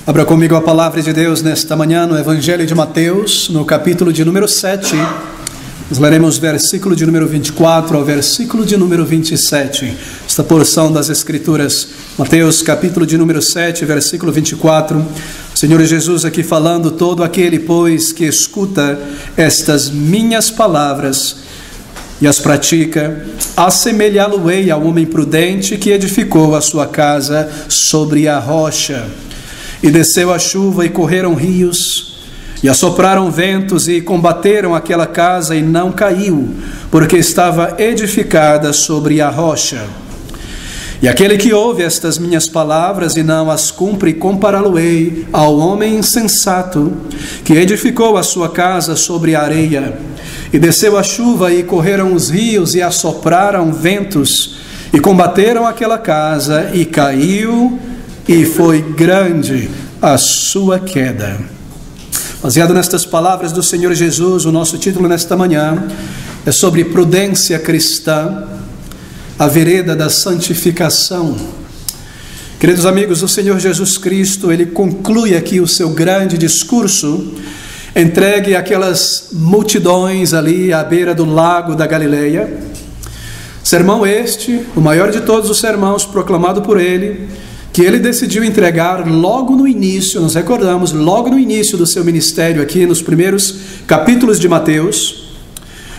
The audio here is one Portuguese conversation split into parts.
Abra comigo a palavra de Deus nesta manhã no Evangelho de Mateus, no capítulo de número 7. Nós leremos versículo de número 24 ao versículo de número 27. Esta porção das Escrituras, Mateus capítulo de número 7, versículo 24. O Senhor Jesus aqui falando: todo aquele, pois, que escuta estas minhas palavras e as pratica, assemelhá-lo-ei ao homem prudente que edificou a sua casa sobre a rocha. E desceu a chuva, e correram rios, e assopraram ventos, e combateram aquela casa, e não caiu, porque estava edificada sobre a rocha. E aquele que ouve estas minhas palavras e não as cumpre, compará-lo-ei ao homem insensato, que edificou a sua casa sobre a areia. E desceu a chuva, e correram os rios, e assopraram ventos, e combateram aquela casa, e caiu, e foi grande a sua queda. Baseado nestas palavras do Senhor Jesus, o nosso título nesta manhã é sobre prudência cristã, a vereda da santificação. Queridos amigos, o Senhor Jesus Cristo, Ele conclui aqui o seu grande discurso, entregue àquelas multidões ali à beira do lago da Galileia. Sermão este, o maior de todos os sermãos proclamado por Ele, que Ele decidiu entregar logo no início, nos recordamos, logo no início do seu ministério aqui nos primeiros capítulos de Mateus,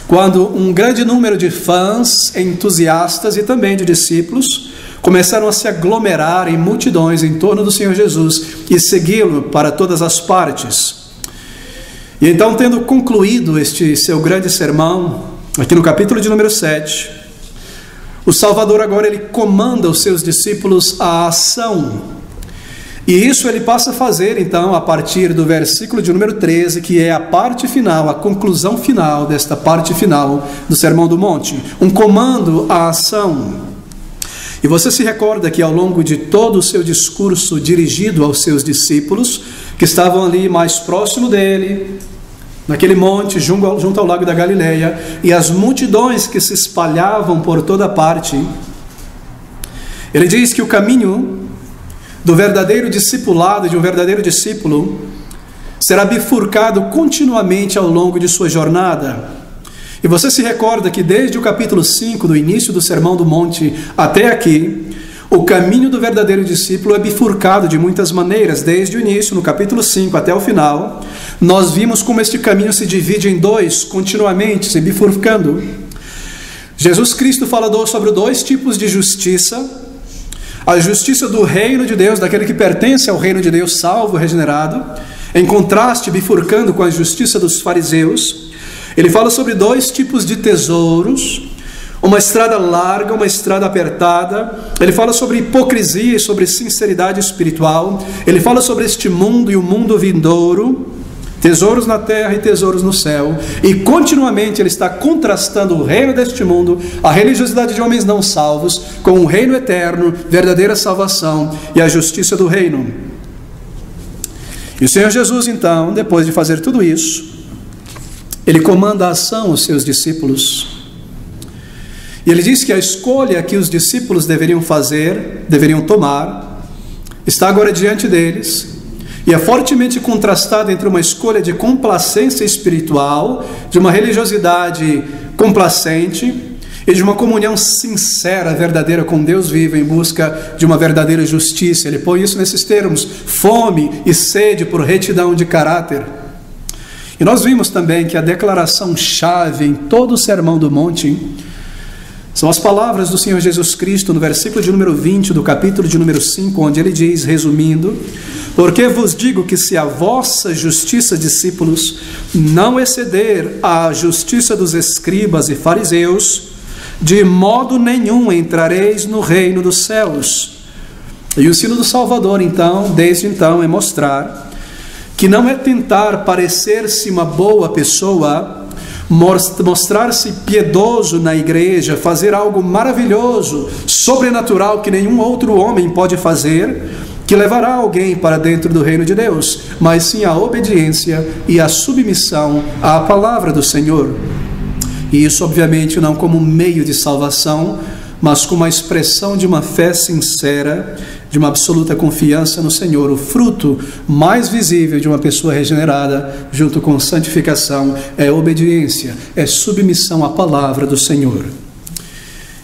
quando um grande número de fãs, entusiastas e também de discípulos começaram a se aglomerar em multidões em torno do Senhor Jesus e segui-lo para todas as partes. E então, tendo concluído este seu grande sermão, aqui no capítulo de número 7, o Salvador agora ele comanda os seus discípulos à ação. E isso ele passa a fazer então a partir do versículo de número 13, que é a parte final, a conclusão final desta parte final do Sermão do Monte. Um comando à ação. E você se recorda que ao longo de todo o seu discurso dirigido aos seus discípulos, que estavam ali mais próximo dele, naquele monte, junto ao lago da Galileia, e as multidões que se espalhavam por toda parte, ele diz que o caminho do verdadeiro discipulado, de um verdadeiro discípulo, será bifurcado continuamente ao longo de sua jornada. E você se recorda que desde o capítulo 5, do início do Sermão do Monte, até aqui, o caminho do verdadeiro discípulo é bifurcado de muitas maneiras. Desde o início, no capítulo 5 até o final, nós vimos como este caminho se divide em dois, continuamente se bifurcando. Jesus Cristo falou sobre dois tipos de justiça: a justiça do reino de Deus, daquele que pertence ao reino de Deus, salvo, regenerado, em contraste, bifurcando com a justiça dos fariseus. Ele fala sobre dois tipos de tesouros: uma estrada larga, uma estrada apertada. Ele fala sobre hipocrisia e sobre sinceridade espiritual. Ele fala sobre este mundo e o mundo vindouro, tesouros na terra e tesouros no céu. E continuamente ele está contrastando o reino deste mundo, a religiosidade de homens não salvos, com o reino eterno, verdadeira salvação e a justiça do reino. E o Senhor Jesus, então, depois de fazer tudo isso, ele comanda a ação aos seus discípulos. E ele diz que a escolha que os discípulos deveriam fazer, deveriam tomar, está agora diante deles, e é fortemente contrastada entre uma escolha de complacência espiritual, de uma religiosidade complacente, e de uma comunhão sincera, verdadeira com Deus vivo, em busca de uma verdadeira justiça. Ele põe isso nesses termos: fome e sede por retidão de caráter. E nós vimos também que a declaração-chave em todo o Sermão do Monte são as palavras do Senhor Jesus Cristo no versículo de número 20 do capítulo de número 5, onde ele diz, resumindo: porque vos digo que se a vossa justiça, discípulos, não exceder a justiça dos escribas e fariseus, de modo nenhum entrareis no reino dos céus. E o ensino do Salvador, então, desde então, é mostrar que não é tentar parecer-se uma boa pessoa, mostrar-se piedoso na igreja, fazer algo maravilhoso, sobrenatural, que nenhum outro homem pode fazer, que levará alguém para dentro do reino de Deus, mas sim a obediência e a submissão à palavra do Senhor. E isso, obviamente, não como meio de salvação, mas como a expressão de uma fé sincera, de uma absoluta confiança no Senhor. O fruto mais visível de uma pessoa regenerada, junto com santificação, é obediência, é submissão à palavra do Senhor.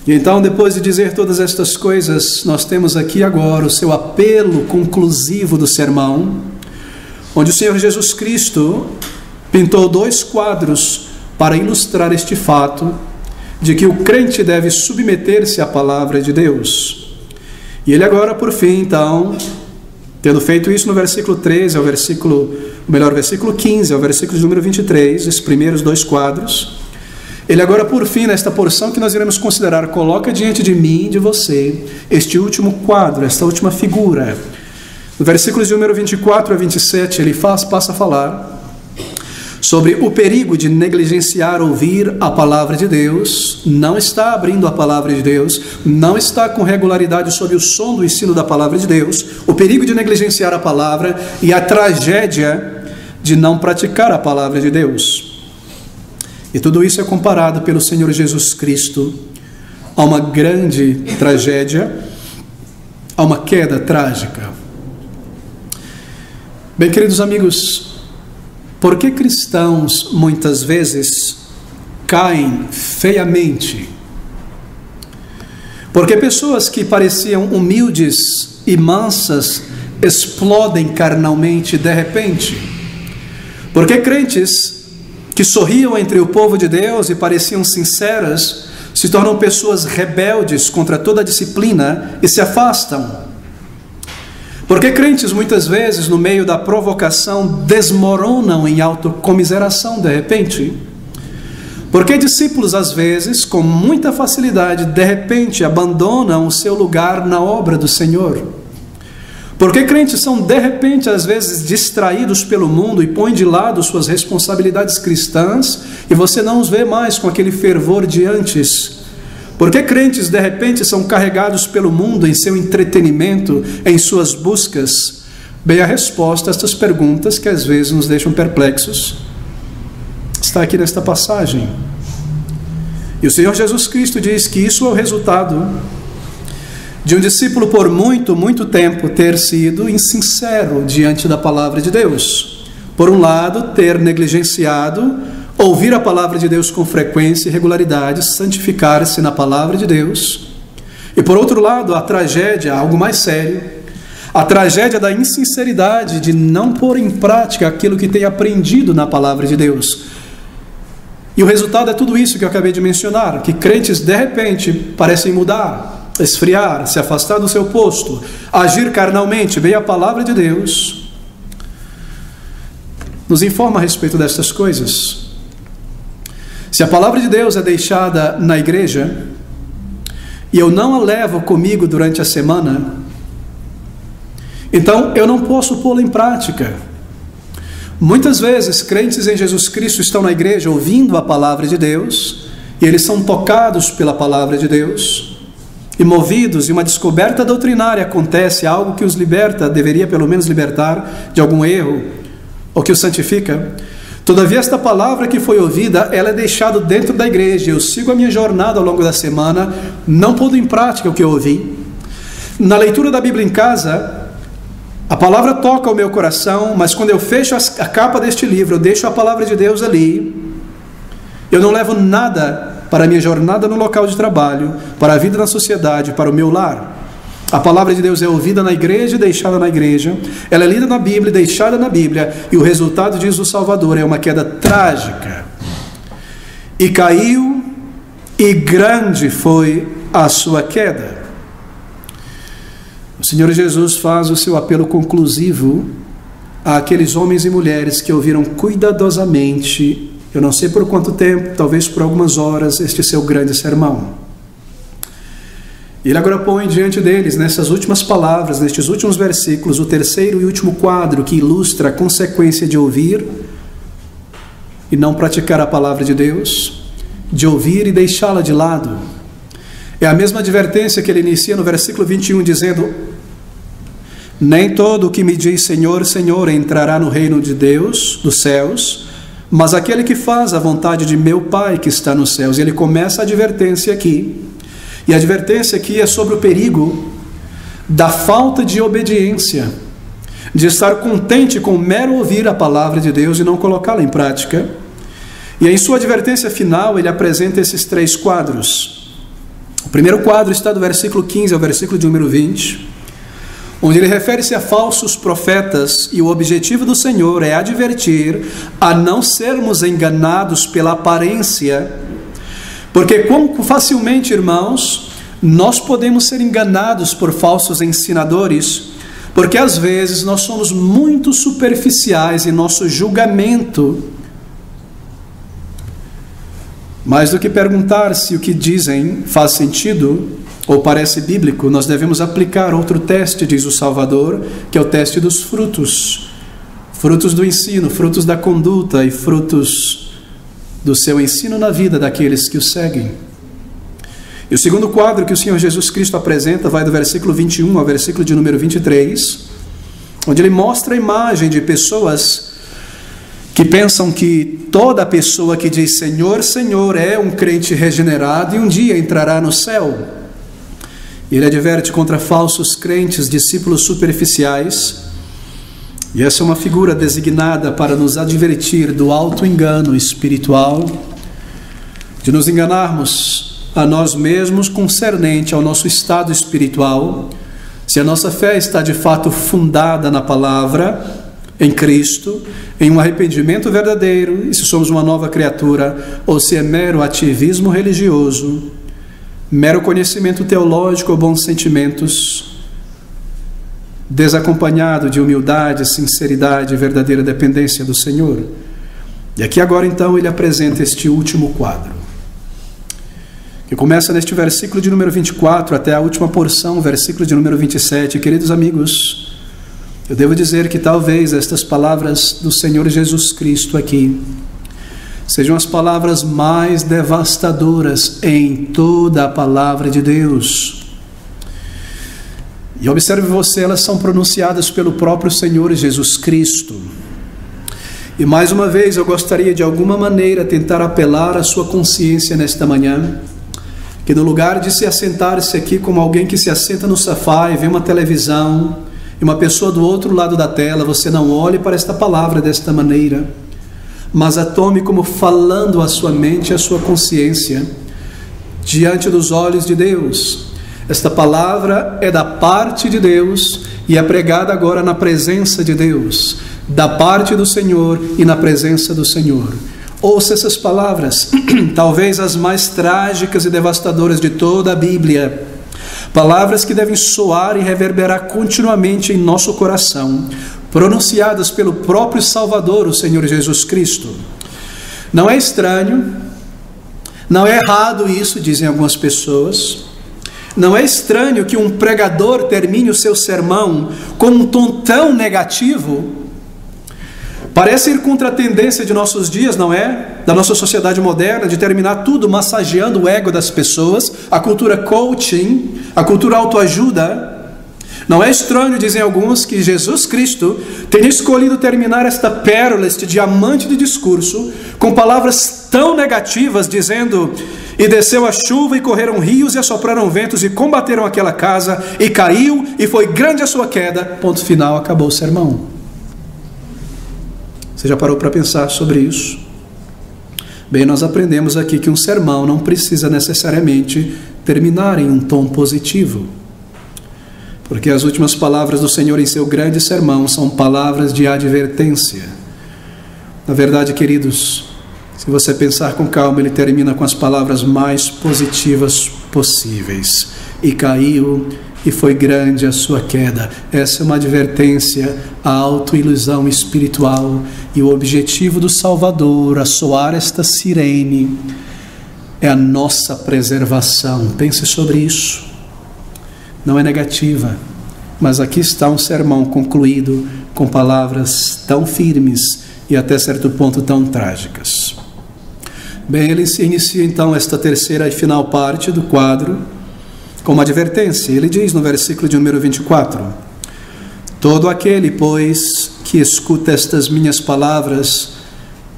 E então, depois de dizer todas estas coisas, nós temos aqui agora o seu apelo conclusivo do sermão, onde o Senhor Jesus Cristo pintou 2 quadros para ilustrar este fato de que o crente deve submeter-se à palavra de Deus. E ele agora, por fim, então, tendo feito isso no versículo 13 versículo 15 ao versículo de número 23, esses primeiros 2 quadros, ele agora, por fim, nesta porção que nós iremos considerar, coloca diante de mim e de você este último quadro, esta última figura. No versículo de número 24 a 27, ele passa a falar sobre o perigo de negligenciar ouvir a palavra de Deus, não está abrindo a palavra de Deus, não está com regularidade sob o som do ensino da palavra de Deus, o perigo de negligenciar a palavra e a tragédia de não praticar a palavra de Deus. E tudo isso é comparado pelo Senhor Jesus Cristo a uma grande tragédia, a uma queda trágica. Bem, queridos amigos, por que cristãos muitas vezes caem feiamente? Porque pessoas que pareciam humildes e mansas explodem carnalmente de repente? Porque crentes que sorriam entre o povo de Deus e pareciam sinceras se tornam pessoas rebeldes contra toda a disciplina e se afastam? Porque crentes muitas vezes no meio da provocação desmoronam em autocomiseração de repente? Porque discípulos às vezes com muita facilidade de repente abandonam o seu lugar na obra do Senhor? Porque crentes são de repente às vezes distraídos pelo mundo e põem de lado suas responsabilidades cristãs e você não os vê mais com aquele fervor de antes? Porque crentes de repente são carregados pelo mundo em seu entretenimento, em suas buscas? Bem, a resposta a estas perguntas que às vezes nos deixam perplexos está aqui nesta passagem. E o Senhor Jesus Cristo diz que isso é o resultado de um discípulo por muito tempo ter sido insincero diante da palavra de Deus. Por um lado, ter negligenciado ouvir a palavra de Deus com frequência e regularidade, santificar-se na palavra de Deus. E por outro lado, a tragédia, algo mais sério, a tragédia da insinceridade de não pôr em prática aquilo que tem aprendido na palavra de Deus. E o resultado é tudo isso que eu acabei de mencionar, que crentes de repente parecem mudar, esfriar, se afastar do seu posto, agir carnalmente. Bem, a palavra de Deus nos informa a respeito destas coisas. Se a palavra de Deus é deixada na igreja e eu não a levo comigo durante a semana, então eu não posso pô-la em prática. Muitas vezes crentes em Jesus Cristo estão na igreja ouvindo a palavra de Deus e eles são tocados pela palavra de Deus e movidos, e uma descoberta doutrinária acontece, algo que os liberta, deveria pelo menos libertar de algum erro, ou que os santifica. Todavia esta palavra que foi ouvida, ela é deixada dentro da igreja. Eu sigo a minha jornada ao longo da semana, não pondo em prática o que eu ouvi. Na leitura da Bíblia em casa, a palavra toca o meu coração, mas quando eu fecho a capa deste livro, eu deixo a palavra de Deus ali, eu não levo nada para a minha jornada no local de trabalho, para a vida na sociedade, para o meu lar. A palavra de Deus é ouvida na igreja e deixada na igreja, ela é lida na Bíblia e deixada na Bíblia, e o resultado, diz o Salvador, é uma queda trágica. E caiu, e grande foi a sua queda. O Senhor Jesus faz o seu apelo conclusivo àqueles homens e mulheres que ouviram cuidadosamente, eu não sei por quanto tempo, talvez por algumas horas, este seu grande sermão. Ele agora põe diante deles, nessas últimas palavras, nestes últimos versículos, o terceiro e último quadro que ilustra a consequência de ouvir e não praticar a palavra de Deus, de ouvir e deixá-la de lado. É a mesma advertência que ele inicia no versículo 21, dizendo: nem todo o que me diz Senhor, Senhor entrará no reino de Deus, dos céus, mas aquele que faz a vontade de meu Pai que está nos céus. E ele começa a advertência aqui. E a advertência aqui é sobre o perigo da falta de obediência, de estar contente com mero ouvir a palavra de Deus e não colocá-la em prática. E em sua advertência final, ele apresenta esses 3 quadros. O primeiro quadro está do versículo 15 ao versículo de número 20, onde ele refere-se a falsos profetas, e o objetivo do Senhor é advertir a não sermos enganados pela aparência, porque quão facilmente, irmãos, nós podemos ser enganados por falsos ensinadores, porque às vezes nós somos muito superficiais em nosso julgamento. Mais do que perguntar se o que dizem faz sentido ou parece bíblico, nós devemos aplicar outro teste, diz o Salvador, que é o teste dos frutos. Frutos do ensino, frutos da conduta e frutos do seu ensino na vida daqueles que o seguem. E o segundo quadro que o Senhor Jesus Cristo apresenta vai do versículo 21 ao versículo de número 23, onde ele mostra a imagem de pessoas que pensam que toda pessoa que diz Senhor, Senhor é um crente regenerado e um dia entrará no céu. Ele adverte contra falsos crentes, discípulos superficiais, e essa é uma figura designada para nos advertir do auto-engano espiritual, de nos enganarmos a nós mesmos concernente ao nosso estado espiritual, se a nossa fé está de fato fundada na palavra, em Cristo, em um arrependimento verdadeiro, e se somos uma nova criatura, ou se é mero ativismo religioso, mero conhecimento teológico ou bons sentimentos, desacompanhado de humildade, sinceridade e verdadeira dependência do Senhor. E aqui agora então ele apresenta este último quadro, que começa neste versículo de número 24 até a última porção, versículo de número 27. Queridos amigos, eu devo dizer que talvez estas palavras do Senhor Jesus Cristo aqui sejam as palavras mais devastadoras em toda a palavra de Deus. E observe você, elas são pronunciadas pelo próprio Senhor Jesus Cristo. E mais uma vez eu gostaria de alguma maneira tentar apelar à sua consciência nesta manhã, que no lugar de se assentar-se aqui como alguém que se assenta no sofá e vê uma televisão, e uma pessoa do outro lado da tela, você não olhe para esta palavra desta maneira, mas a tome como falando à sua mente e à sua consciência, diante dos olhos de Deus. Esta palavra é da parte de Deus e é pregada agora na presença de Deus, da parte do Senhor e na presença do Senhor. Ouça essas palavras, talvez as mais trágicas e devastadoras de toda a Bíblia, palavras que devem soar e reverberar continuamente em nosso coração, pronunciadas pelo próprio Salvador, o Senhor Jesus Cristo. Não é estranho, não é errado isso, dizem algumas pessoas. Não é estranho que um pregador termine o seu sermão com um tom tão negativo. Parece ir contra a tendência de nossos dias, não é? Da nossa sociedade moderna, de terminar tudo massageando o ego das pessoas, a cultura coaching, a cultura autoajuda. Não é estranho, dizem alguns, que Jesus Cristo tenha escolhido terminar esta pérola, este diamante de discurso, com palavras tão negativas, dizendo: e desceu a chuva, e correram rios, e assopraram ventos, e combateram aquela casa, e caiu, e foi grande a sua queda. Ponto final, acabou o sermão. Você já parou para pensar sobre isso? Bem, nós aprendemos aqui que um sermão não precisa necessariamente terminar em um tom positivo, porque as últimas palavras do Senhor em seu grande sermão são palavras de advertência. Na verdade, queridos, se você pensar com calma, ele termina com as palavras mais positivas possíveis. E caiu, e foi grande a sua queda. Essa é uma advertência à autoilusão espiritual, e o objetivo do Salvador, a soar esta sirene, é a nossa preservação. Pense sobre isso. Não é negativa, mas aqui está um sermão concluído com palavras tão firmes e até certo ponto tão trágicas. Bem, ele se inicia então esta terceira e final parte do quadro com uma advertência. Ele diz no versículo de número 24: todo aquele, pois, que escuta estas minhas palavras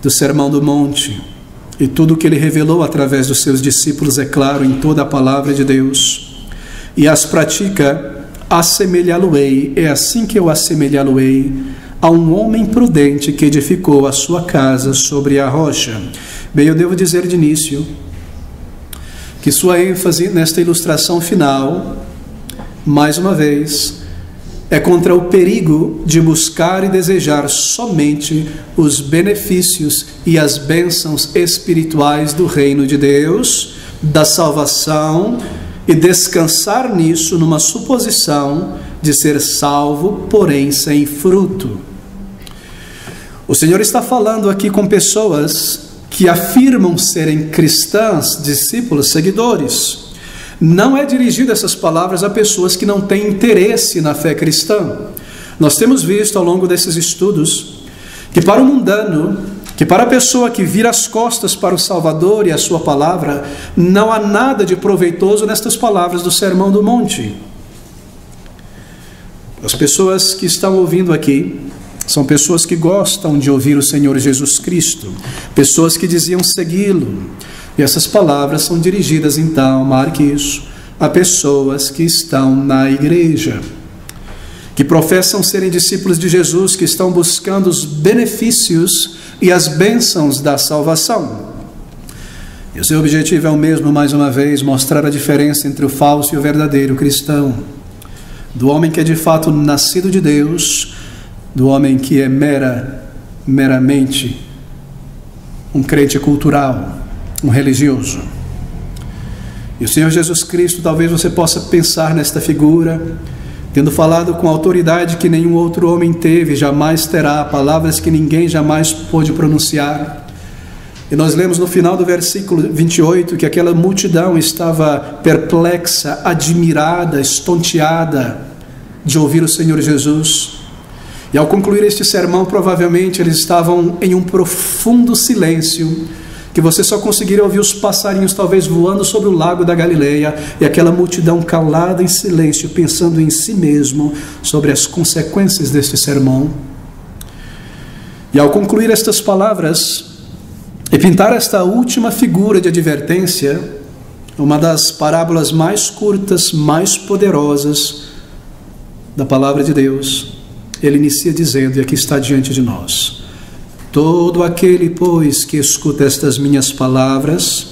do Sermão do Monte e tudo o que ele revelou através dos seus discípulos é claro em toda a palavra de Deus, e as pratica, assemelhá-lo-ei, é assim que eu assemelhá-lo-ei, a um homem prudente que edificou a sua casa sobre a rocha. Bem, eu devo dizer de início que sua ênfase nesta ilustração final, mais uma vez, é contra o perigo de buscar e desejar somente os benefícios e as bênçãos espirituais do reino de Deus, da salvação, e descansar nisso numa suposição de ser salvo, porém sem fruto. O Senhor está falando aqui com pessoas que afirmam serem cristãs, discípulos, seguidores. Não é dirigido essas palavras a pessoas que não têm interesse na fé cristã. Nós temos visto ao longo desses estudos que para o mundano, que para a pessoa que vira as costas para o Salvador e a sua palavra, não há nada de proveitoso nestas palavras do Sermão do Monte. As pessoas que estão ouvindo aqui são pessoas que gostam de ouvir o Senhor Jesus Cristo, pessoas que diziam segui-lo. E essas palavras são dirigidas, então, marque isso, a pessoas que estão na igreja, que professam serem discípulos de Jesus, que estão buscando os benefícios e as bênçãos da salvação. E o seu objetivo é o mesmo, mais uma vez, mostrar a diferença entre o falso e o verdadeiro cristão, do homem que é de fato nascido de Deus, do homem que é meramente um crente cultural, um religioso. E o Senhor Jesus Cristo, talvez você possa pensar nesta figura, tendo falado com autoridade que nenhum outro homem teve, jamais terá, palavras que ninguém jamais pôde pronunciar. E nós lemos no final do versículo 28 que aquela multidão estava perplexa, admirada, estonteada de ouvir o Senhor Jesus. E ao concluir este sermão, provavelmente eles estavam em um profundo silêncio, que você só conseguiria ouvir os passarinhos talvez voando sobre o lago da Galileia, e aquela multidão calada em silêncio, pensando em si mesmo sobre as consequências deste sermão. E ao concluir estas palavras e pintar esta última figura de advertência, uma das parábolas mais curtas, mais poderosas da palavra de Deus, ele inicia dizendo, e aqui está diante de nós: todo aquele, pois, que escuta estas minhas palavras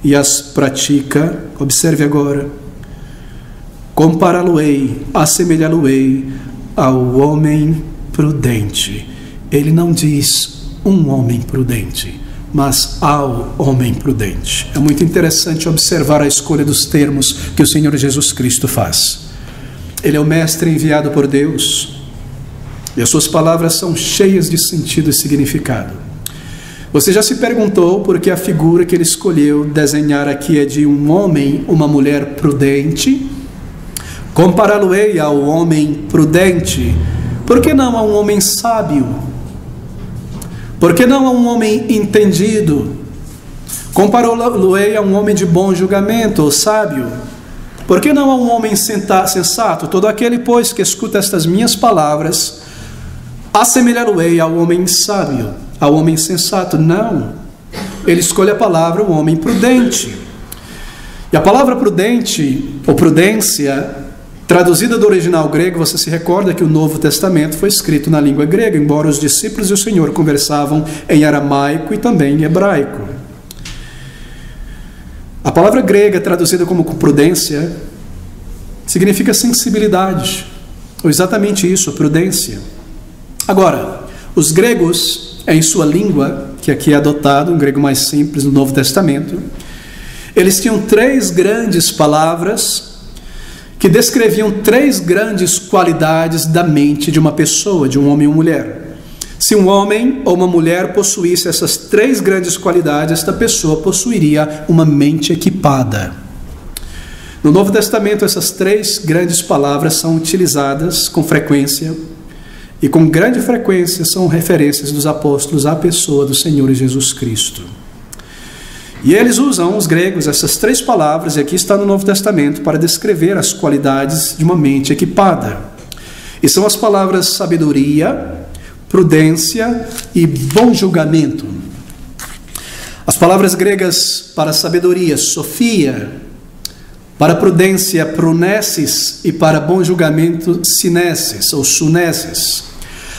e as pratica, observe agora, compará-lo-ei, assemelhá-lo-ei ao homem prudente. Ele não diz um homem prudente, mas ao homem prudente. É muito interessante observar a escolha dos termos que o Senhor Jesus Cristo faz. Ele é o mestre enviado por Deus, e as suas palavras são cheias de sentido e significado. Você já se perguntou por que a figura que ele escolheu desenhar aqui é de um homem, uma mulher prudente? Compará-lo-ei ao homem prudente. Por que não a um homem sábio? Por que não a um homem entendido? Compará-lo-ei a um homem de bom julgamento ou sábio? Por que não a um homem sensato? Todo aquele, pois, que escuta estas minhas palavras, assemelhá-lo-ei ao homem sábio, ao homem sensato. Não, ele escolhe a palavra, o homem prudente. E a palavra prudente, ou prudência, traduzida do original grego, você se recorda que o Novo Testamento foi escrito na língua grega, embora os discípulos e o Senhor conversavam em aramaico e também em hebraico. A palavra grega, traduzida como prudência, significa sensibilidade, ou exatamente isso, prudência. Agora, os gregos, em sua língua, que aqui é adotado, um grego mais simples no Novo Testamento, eles tinham 3 grandes palavras que descreviam 3 grandes qualidades da mente de uma pessoa, de um homem ou mulher. Se um homem ou uma mulher possuísse essas 3 grandes qualidades, esta pessoa possuiria uma mente equipada. No Novo Testamento, essas 3 grandes palavras são utilizadas com frequência, e com grande frequência são referências dos apóstolos à pessoa do Senhor Jesus Cristo. E eles usam, os gregos, essas 3 palavras, e aqui está no Novo Testamento, para descrever as qualidades de uma mente equipada. E são as palavras sabedoria, prudência e bom julgamento. As palavras gregas para sabedoria, sofia, para prudência, prunesis, e para bom julgamento, sinesis ou sunesis.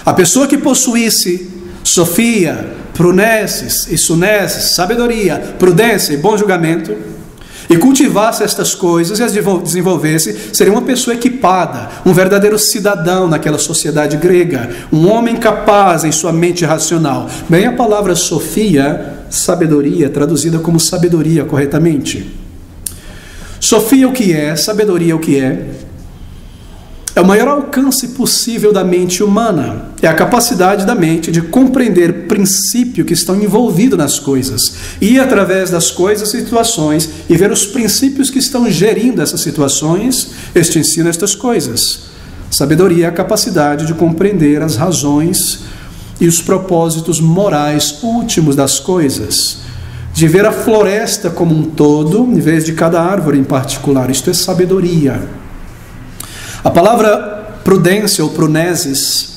A pessoa que possuísse sofia, prunesis e sunesis, sabedoria, prudência e bom julgamento, e cultivasse estas coisas e as desenvolvesse, seria uma pessoa equipada, um verdadeiro cidadão naquela sociedade grega, um homem capaz em sua mente racional. Bem, a palavra sofia, sabedoria, traduzida como sabedoria corretamente. Sofia o que é, sabedoria o que é o maior alcance possível da mente humana. É a capacidade da mente de compreender princípios que estão envolvidos nas coisas, ir através das coisas e situações e ver os princípios que estão gerindo essas situações. Este ensina estas coisas. Sabedoria é a capacidade de compreender as razões e os propósitos morais últimos das coisas, de ver a floresta como um todo, em vez de cada árvore em particular. Isto é sabedoria. A palavra prudência ou prunesis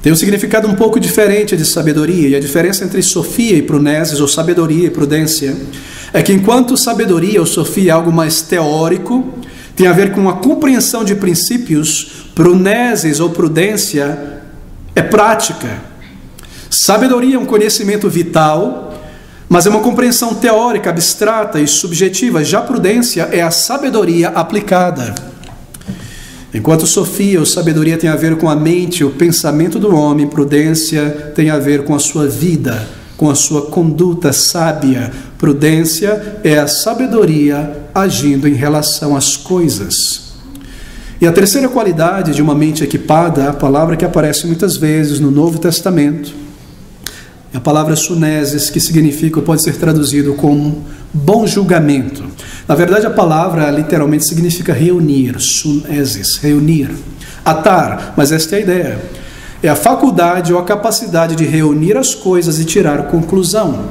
tem um significado um pouco diferente de sabedoria, e a diferença entre sofia e prunesis, ou sabedoria e prudência, é que enquanto sabedoria ou sofia é algo mais teórico, tem a ver com a compreensão de princípios, prunesis ou prudência é prática. Sabedoria é um conhecimento vital, mas é uma compreensão teórica, abstrata e subjetiva. Já prudência é a sabedoria aplicada. Enquanto sofia ou sabedoria tem a ver com a mente, o pensamento do homem, prudência tem a ver com a sua vida, com a sua conduta sábia. Prudência é a sabedoria agindo em relação às coisas. E a terceira qualidade de uma mente equipada, a palavra que aparece muitas vezes no Novo Testamento, é a palavra sunesis, que significa, pode ser traduzido como bom julgamento. Na verdade, a palavra literalmente significa reunir, sunesis, reunir, atar, mas esta é a ideia. É a faculdade ou a capacidade de reunir as coisas e tirar conclusão.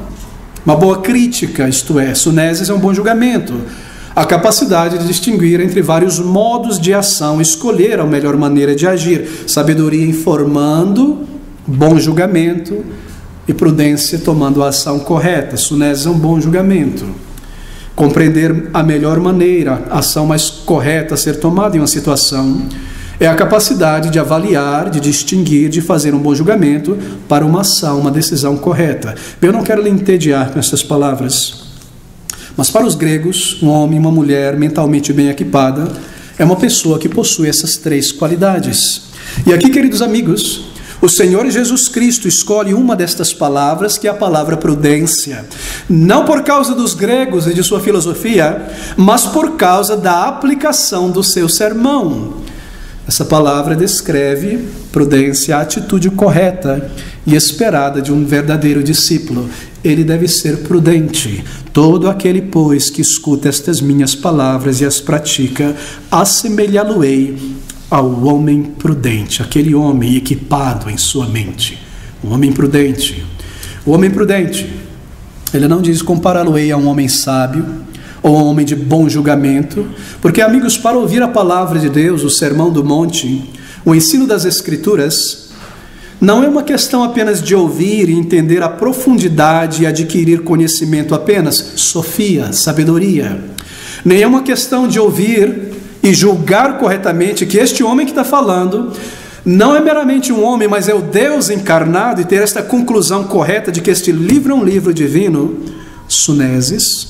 Uma boa crítica, isto é, sunesis é um bom julgamento. A capacidade de distinguir entre vários modos de ação, escolher a melhor maneira de agir. Sabedoria informando, bom julgamento, e prudência tomando a ação correta. Sunesis é um bom julgamento. Compreender a melhor maneira, a ação mais correta a ser tomada em uma situação, é a capacidade de avaliar, de distinguir, de fazer um bom julgamento para uma ação, uma decisão correta. Eu não quero lhe entediar com essas palavras, mas para os gregos, um homem e uma mulher mentalmente bem equipada é uma pessoa que possui essas três qualidades. E aqui, queridos amigos, o Senhor Jesus Cristo escolhe uma destas palavras, que é a palavra prudência, não por causa dos gregos e de sua filosofia, mas por causa da aplicação do seu sermão. Essa palavra descreve prudência, a atitude correta e esperada de um verdadeiro discípulo. Ele deve ser prudente. Todo aquele, pois, que escuta estas minhas palavras e as pratica, assemelhá-lo-ei ao homem prudente, aquele homem equipado em sua mente. Um homem prudente. O homem prudente, ele não diz compará-lo-ei a um homem sábio ou a um homem de bom julgamento, porque, amigos, para ouvir a palavra de Deus, o Sermão do Monte, o ensino das Escrituras, não é uma questão apenas de ouvir e entender a profundidade e adquirir conhecimento apenas, sofia, sabedoria. Nem é uma questão de ouvir e julgar corretamente que este homem que está falando não é meramente um homem, mas é o Deus encarnado, e ter esta conclusão correta de que este livro é um livro divino, sunesis.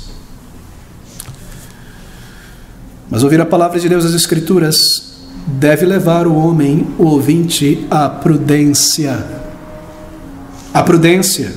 Mas ouvir a palavra de Deus, as Escrituras, deve levar o homem, o ouvinte, à prudência. A prudência.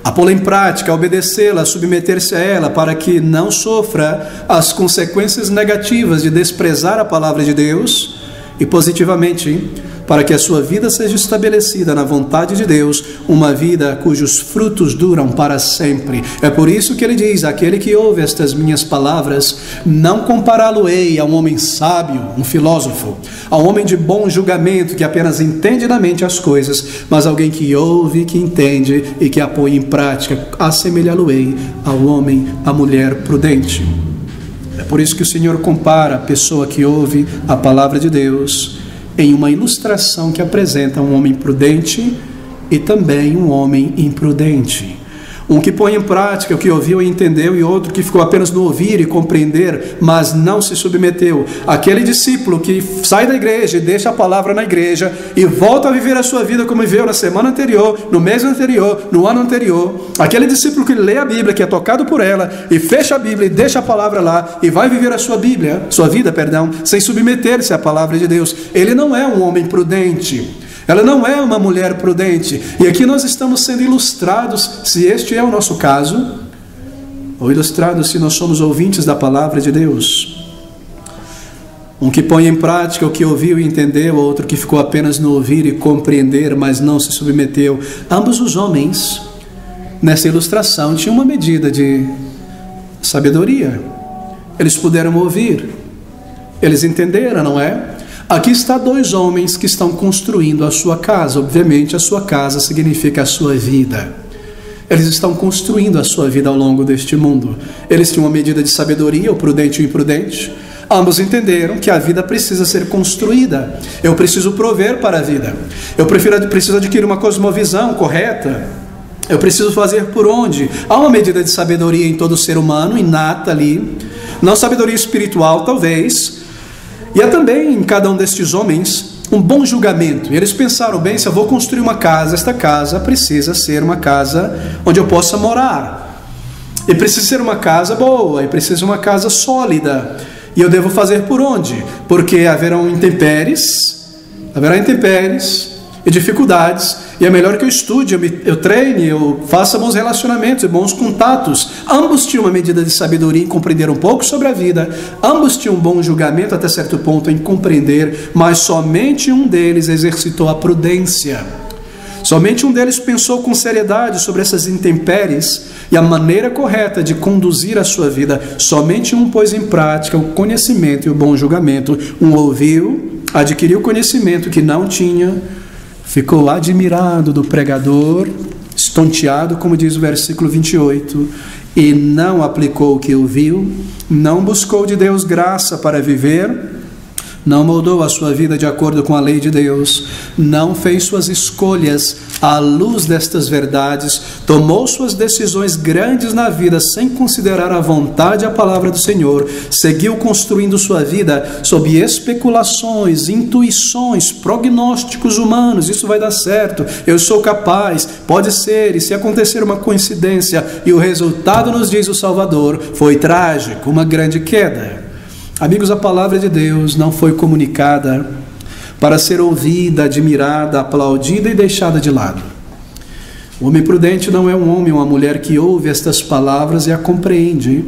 A pô-la em prática, a obedecê-la, a submeter-se a ela, para que não sofra as consequências negativas de desprezar a palavra de Deus, e positivamente, para que a sua vida seja estabelecida na vontade de Deus, uma vida cujos frutos duram para sempre. É por isso que ele diz: aquele que ouve estas minhas palavras, não compará-lo-ei a um homem sábio, um filósofo, a um homem de bom julgamento, que apenas entende na mente as coisas, mas alguém que ouve, que entende e que a põe em prática. Assemelhá-lo-ei ao homem, à mulher prudente. É por isso que o Senhor compara a pessoa que ouve a palavra de Deus em uma ilustração que apresenta um homem prudente e também um homem imprudente. Um que põe em prática o que ouviu e entendeu, e outro que ficou apenas no ouvir e compreender, mas não se submeteu. Aquele discípulo que sai da igreja e deixa a palavra na igreja e volta a viver a sua vida como viveu na semana anterior, no mês anterior, no ano anterior. Aquele discípulo que lê a Bíblia, que é tocado por ela, e fecha a Bíblia e deixa a palavra lá, e vai viver a sua vida, sem submeter-se à palavra de Deus. Ele não é um homem prudente. Ela não é uma mulher prudente. E aqui nós estamos sendo ilustrados, se este é o nosso caso, ou ilustrados se nós somos ouvintes da palavra de Deus. Um que põe em prática o que ouviu e entendeu, outro que ficou apenas no ouvir e compreender, mas não se submeteu. Ambos os homens, nessa ilustração, tinham uma medida de sabedoria. Eles puderam ouvir, eles entenderam, não é? Aqui está dois homens que estão construindo a sua casa. Obviamente a sua casa significa a sua vida. Eles estão construindo a sua vida ao longo deste mundo. Eles tinham uma medida de sabedoria, o prudente e o imprudente. Ambos entenderam que a vida precisa ser construída. Eu preciso prover para a vida. Eu preciso adquirir uma cosmovisão correta. Eu preciso fazer por onde? Há uma medida de sabedoria em todo ser humano, inata ali. Não sabedoria espiritual, talvez. E há também em cada um destes homens um bom julgamento. E eles pensaram, bem, se eu vou construir uma casa, esta casa precisa ser uma casa onde eu possa morar. E precisa ser uma casa boa, e precisa ser uma casa sólida. E eu devo fazer por onde? Porque haverá intempéries e dificuldades, e é melhor que eu estude, eu treine, eu faça bons relacionamentos e bons contatos. Ambos tinham uma medida de sabedoria em compreender um pouco sobre a vida, ambos tinham um bom julgamento até certo ponto em compreender, mas somente um deles exercitou a prudência. Somente um deles pensou com seriedade sobre essas intempéries e a maneira correta de conduzir a sua vida. Somente um pôs em prática o conhecimento e o bom julgamento. Um ouviu, adquiriu conhecimento que não tinha, ficou admirado do pregador, estonteado, como diz o versículo 28, e não aplicou o que ouviu, não buscou de Deus graça para viver, não moldou a sua vida de acordo com a lei de Deus, não fez suas escolhas à luz destas verdades, tomou suas decisões grandes na vida sem considerar a vontade e a palavra do Senhor, seguiu construindo sua vida sob especulações, intuições, prognósticos humanos. Isso vai dar certo, eu sou capaz, pode ser, e se acontecer uma coincidência, e o resultado, nos diz o Salvador, foi trágico, uma grande queda. Amigos, a palavra de Deus não foi comunicada para ser ouvida, admirada, aplaudida e deixada de lado. O homem prudente não é um homem ou uma mulher que ouve estas palavras e a compreende,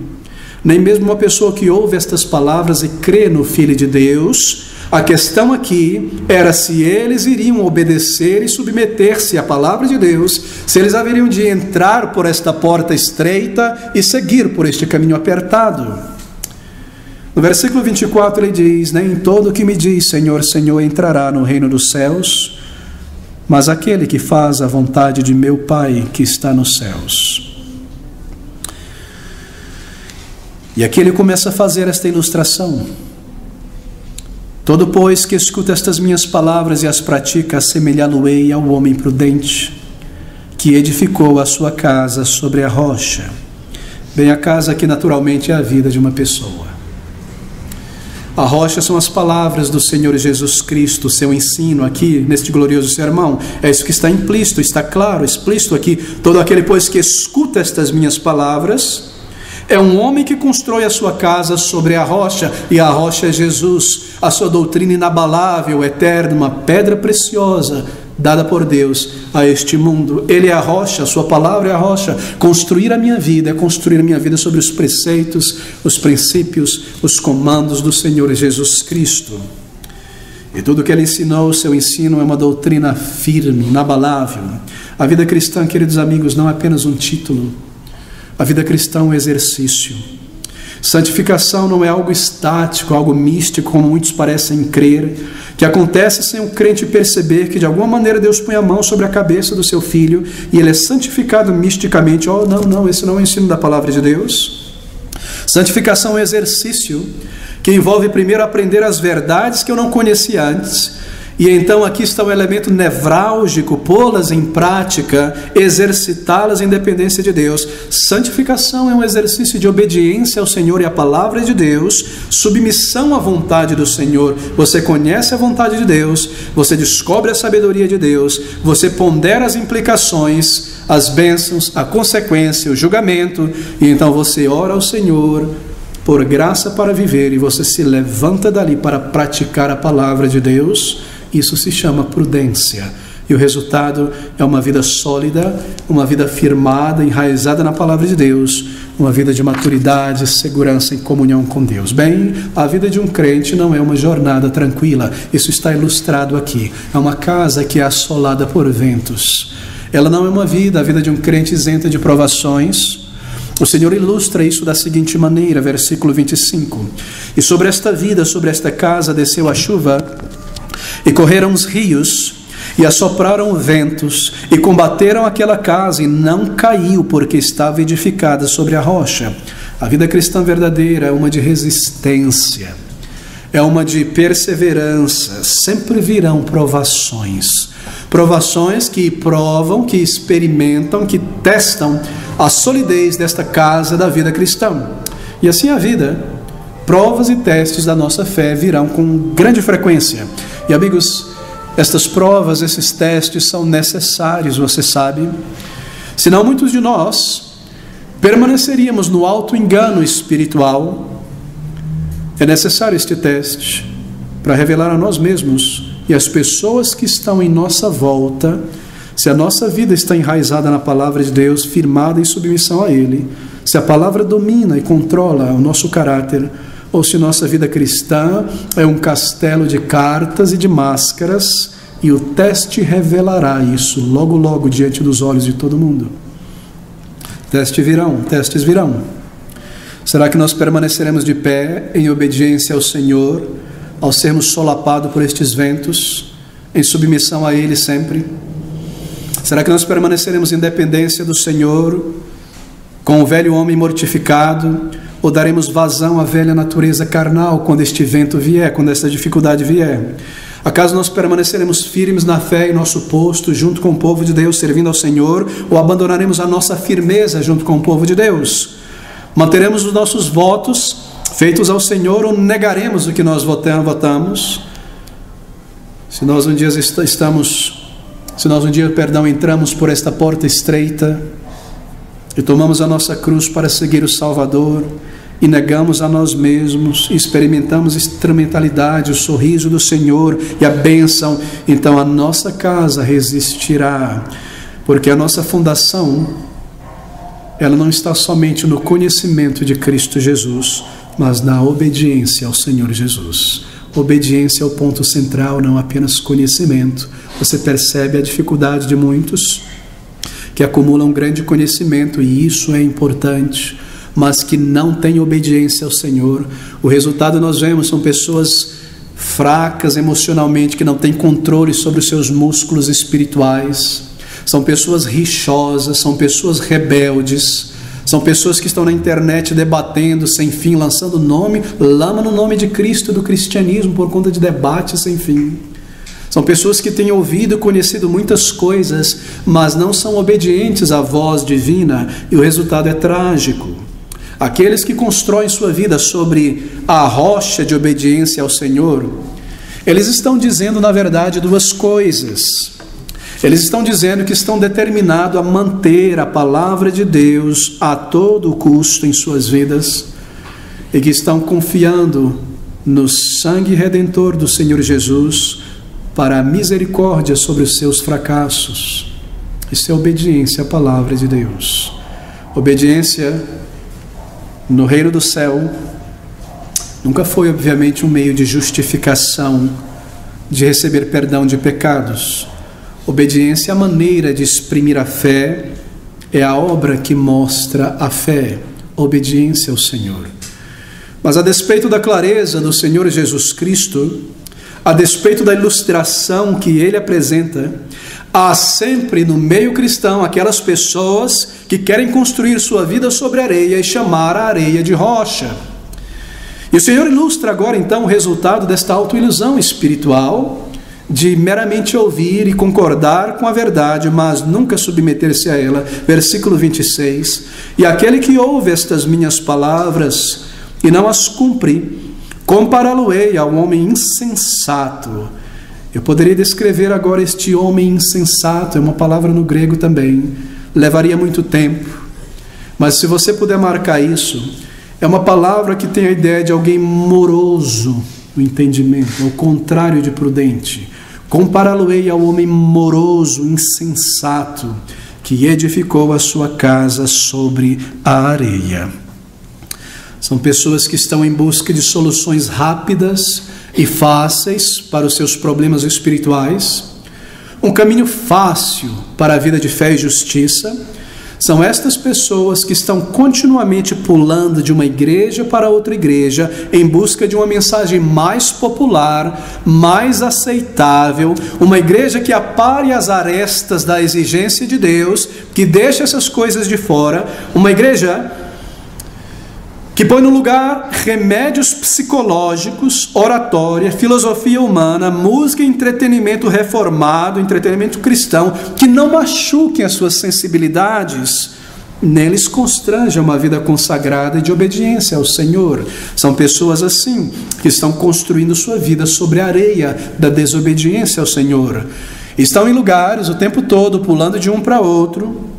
nem mesmo uma pessoa que ouve estas palavras e crê no Filho de Deus. A questão aqui era se eles iriam obedecer e submeter-se à palavra de Deus, se eles haveriam de entrar por esta porta estreita e seguir por este caminho apertado. No versículo 24 ele diz, nem todo que me diz Senhor, Senhor entrará no reino dos céus, mas aquele que faz a vontade de meu Pai que está nos céus. E aqui ele começa a fazer esta ilustração. Todo, pois, que escuta estas minhas palavras e as pratica, assemelhá-lo-ei ao homem prudente, que edificou a sua casa sobre a rocha. Bem, a casa aqui naturalmente é a vida de uma pessoa. A rocha são as palavras do Senhor Jesus Cristo, seu ensino aqui neste glorioso sermão. É isso que está implícito, está claro, explícito aqui. Todo aquele, pois, que escuta estas minhas palavras, é um homem que constrói a sua casa sobre a rocha, e a rocha é Jesus, a sua doutrina inabalável, eterna, uma pedra preciosa, dada por Deus a este mundo. Ele é a rocha, a sua palavra é a rocha. Construir a minha vida é construir a minha vida sobre os preceitos, os princípios, os comandos do Senhor Jesus Cristo. E tudo que ele ensinou, seu ensino é uma doutrina firme, inabalável. A vida cristã, queridos amigos, não é apenas um título. A vida cristã é um exercício. Santificação não é algo estático, algo místico, como muitos parecem crer, que acontece sem o crente perceber que de alguma maneira Deus põe a mão sobre a cabeça do seu filho e ele é santificado misticamente. Oh, não, esse não é o ensino da palavra de Deus. Santificação é um exercício que envolve primeiro aprender as verdades que eu não conhecia antes E então aqui está o elemento nevrálgico: pô-las em prática, exercitá-las em dependência de Deus. Santificação é um exercício de obediência ao Senhor e à palavra de Deus, submissão à vontade do Senhor. Você conhece a vontade de Deus, você descobre a sabedoria de Deus, você pondera as implicações, as bênçãos, a consequência, o julgamento, e então você ora ao Senhor por graça para viver, e você se levanta dali para praticar a palavra de Deus. Isso se chama prudência. E o resultado é uma vida sólida, uma vida firmada, enraizada na palavra de Deus, uma vida de maturidade, segurança e comunhão com Deus. Bem, a vida de um crente não é uma jornada tranquila. Isso está ilustrado aqui. É uma casa que é assolada por ventos. Ela não é uma vida, a vida de um crente isenta de provações. O Senhor ilustra isso da seguinte maneira, versículo 25: e sobre esta vida, sobre esta casa desceu a chuva, e correram os rios, e assopraram ventos, e combateram aquela casa, e não caiu, porque estava edificada sobre a rocha. A vida cristã verdadeira é uma de resistência, é uma de perseverança. Sempre virão provações. Provações que provam, que experimentam, que testam a solidez desta casa da vida cristã. E assim a vida, provas e testes da nossa fé virão com grande frequência. E amigos, estas provas, esses testes são necessários, você sabe. Senão muitos de nós permaneceríamos no auto-engano espiritual. É necessário este teste para revelar a nós mesmos e às pessoas que estão em nossa volta se a nossa vida está enraizada na palavra de Deus, firmada em submissão a Ele, se a palavra domina e controla o nosso caráter, ou se nossa vida cristã é um castelo de cartas e de máscaras, e o teste revelará isso logo, logo, diante dos olhos de todo mundo. Testes virão. Será que nós permaneceremos de pé em obediência ao Senhor, ao sermos solapados por estes ventos, em submissão a Ele sempre? Será que nós permaneceremos em dependência do Senhor, com o velho homem mortificado, ou daremos vazão à velha natureza carnal quando este vento vier, quando esta dificuldade vier? Acaso nós permaneceremos firmes na fé em nosso posto, junto com o povo de Deus, servindo ao Senhor, ou abandonaremos a nossa firmeza junto com o povo de Deus? Manteremos os nossos votos feitos ao Senhor, ou negaremos o que nós votamos? Se nós um dia entramos por esta porta estreita e tomamos a nossa cruz para seguir o Salvador, e negamos a nós mesmos, e experimentamos a instrumentalidade, o sorriso do Senhor e a bênção, então a nossa casa resistirá, porque a nossa fundação, ela não está somente no conhecimento de Cristo Jesus, mas na obediência ao Senhor Jesus. Obediência é o ponto central, não apenas conhecimento. Você percebe a dificuldade de muitos que acumulam grande conhecimento, e isso é importante, mas que não têm obediência ao Senhor. O resultado nós vemos, são pessoas fracas emocionalmente, que não têm controle sobre os seus músculos espirituais, são pessoas rixosas, são pessoas rebeldes, são pessoas que estão na internet debatendo sem fim, lançando lama no nome de Cristo e do cristianismo por conta de debates sem fim. São pessoas que têm ouvido e conhecido muitas coisas, mas não são obedientes à voz divina, e o resultado é trágico. Aqueles que constroem sua vida sobre a rocha de obediência ao Senhor, eles estão dizendo, na verdade, duas coisas. Eles estão dizendo que estão determinados a manter a palavra de Deus a todo custo em suas vidas, e que estão confiando no sangue redentor do Senhor Jesus para a misericórdia sobre os seus fracassos. Isso é obediência à palavra de Deus. Obediência no reino do céu nunca foi, obviamente, um meio de justificação, de receber perdão de pecados. Obediência é a maneira de exprimir a fé, é a obra que mostra a fé, obediência ao Senhor. Mas a despeito da clareza do Senhor Jesus Cristo, a despeito da ilustração que Ele apresenta, há sempre no meio cristão aquelas pessoas que querem construir sua vida sobre areia e chamar a areia de rocha. E o Senhor ilustra agora então o resultado desta autoilusão espiritual, de meramente ouvir e concordar com a verdade, mas nunca submeter-se a ela. Versículo 26. E aquele que ouve estas minhas palavras e não as cumpre, compará-lo-ei ao homem insensato. Eu poderia descrever agora este homem insensato, é uma palavra no grego também, levaria muito tempo, mas se você puder marcar isso, é uma palavra que tem a ideia de alguém moroso no entendimento, ao contrário de prudente. Compará-lo-ei ao homem moroso, insensato, que edificou a sua casa sobre a areia. São pessoas que estão em busca de soluções rápidas e fáceis para os seus problemas espirituais, um caminho fácil para a vida de fé e justiça. São estas pessoas que estão continuamente pulando de uma igreja para outra igreja em busca de uma mensagem mais popular, mais aceitável, uma igreja que apare as arestas da exigência de Deus, que deixa essas coisas de fora, uma igreja que põe no lugar remédios psicológicos, oratória, filosofia humana, música e entretenimento reformado, entretenimento cristão, que não machuquem as suas sensibilidades, neles constrange uma vida consagrada e de obediência ao Senhor. São pessoas assim, que estão construindo sua vida sobre a areia da desobediência ao Senhor. Estão em lugares o tempo todo, pulando de um para outro,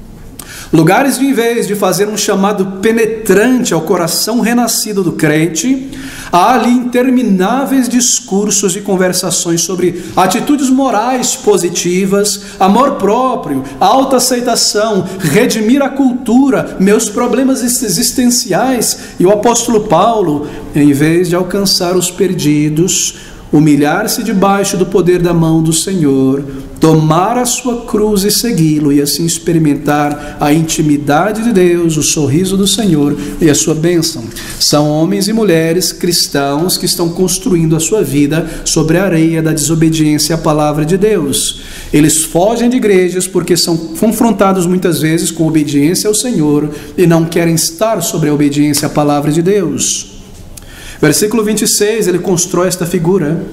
lugares de, em vez de fazer um chamado penetrante ao coração renascido do crente, há ali intermináveis discursos e conversações sobre atitudes morais positivas, amor próprio, autoaceitação, redimir a cultura, meus problemas existenciais. E o apóstolo Paulo, em vez de alcançar os perdidos, humilhar-se debaixo do poder da mão do Senhor, tomar a sua cruz e segui-lo, e assim experimentar a intimidade de Deus, o sorriso do Senhor e a sua bênção. São homens e mulheres cristãos que estão construindo a sua vida sobre a areia da desobediência à palavra de Deus. Eles fogem de igrejas porque são confrontados muitas vezes com obediência ao Senhor e não querem estar sobre a obediência à palavra de Deus. Versículo 26, ele constrói esta figura.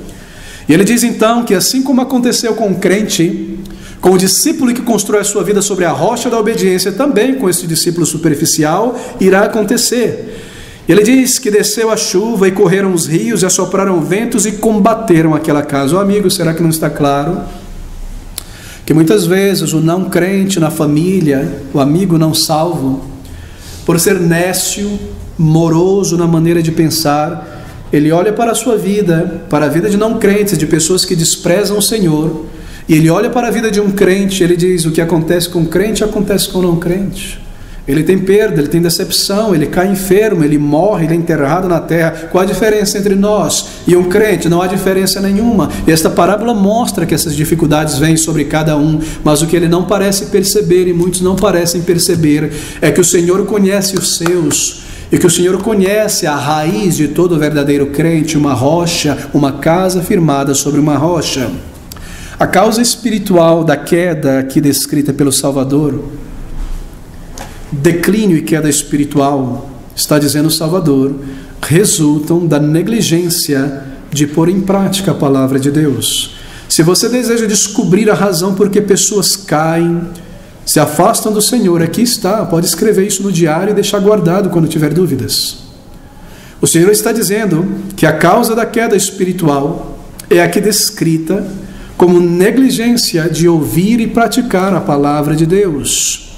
E ele diz então que assim como aconteceu com o crente, com o discípulo que constrói a sua vida sobre a rocha da obediência, também com esse discípulo superficial irá acontecer. Ele diz que desceu a chuva e correram os rios e assopraram ventos e combateram aquela casa. Oh, amigo, será que não está claro? Que muitas vezes o não crente na família, o amigo não salvo, por ser nécio, moroso na maneira de pensar, ele olha para a sua vida, para a vida de não crentes, de pessoas que desprezam o Senhor, e ele olha para a vida de um crente, ele diz: o que acontece com o crente acontece com o não crente. Ele tem perda, ele tem decepção, ele cai enfermo, ele morre, ele é enterrado na terra. Qual a diferença entre nós e um crente? Não há diferença nenhuma. E esta parábola mostra que essas dificuldades vêm sobre cada um, mas o que ele não parece perceber, e muitos não parecem perceber, é que o Senhor conhece os seus, e que o Senhor conhece a raiz de todo verdadeiro crente, uma rocha, uma casa firmada sobre uma rocha. A causa espiritual da queda aqui descrita pelo Salvador, declínio e queda espiritual, está dizendo o Salvador, resultam da negligência de pôr em prática a palavra de Deus. Se você deseja descobrir a razão por que pessoas caem, se afastam do Senhor, aqui está, pode escrever isso no diário e deixar guardado quando tiver dúvidas. O Senhor está dizendo que a causa da queda espiritual é aqui descrita como negligência de ouvir e praticar a palavra de Deus,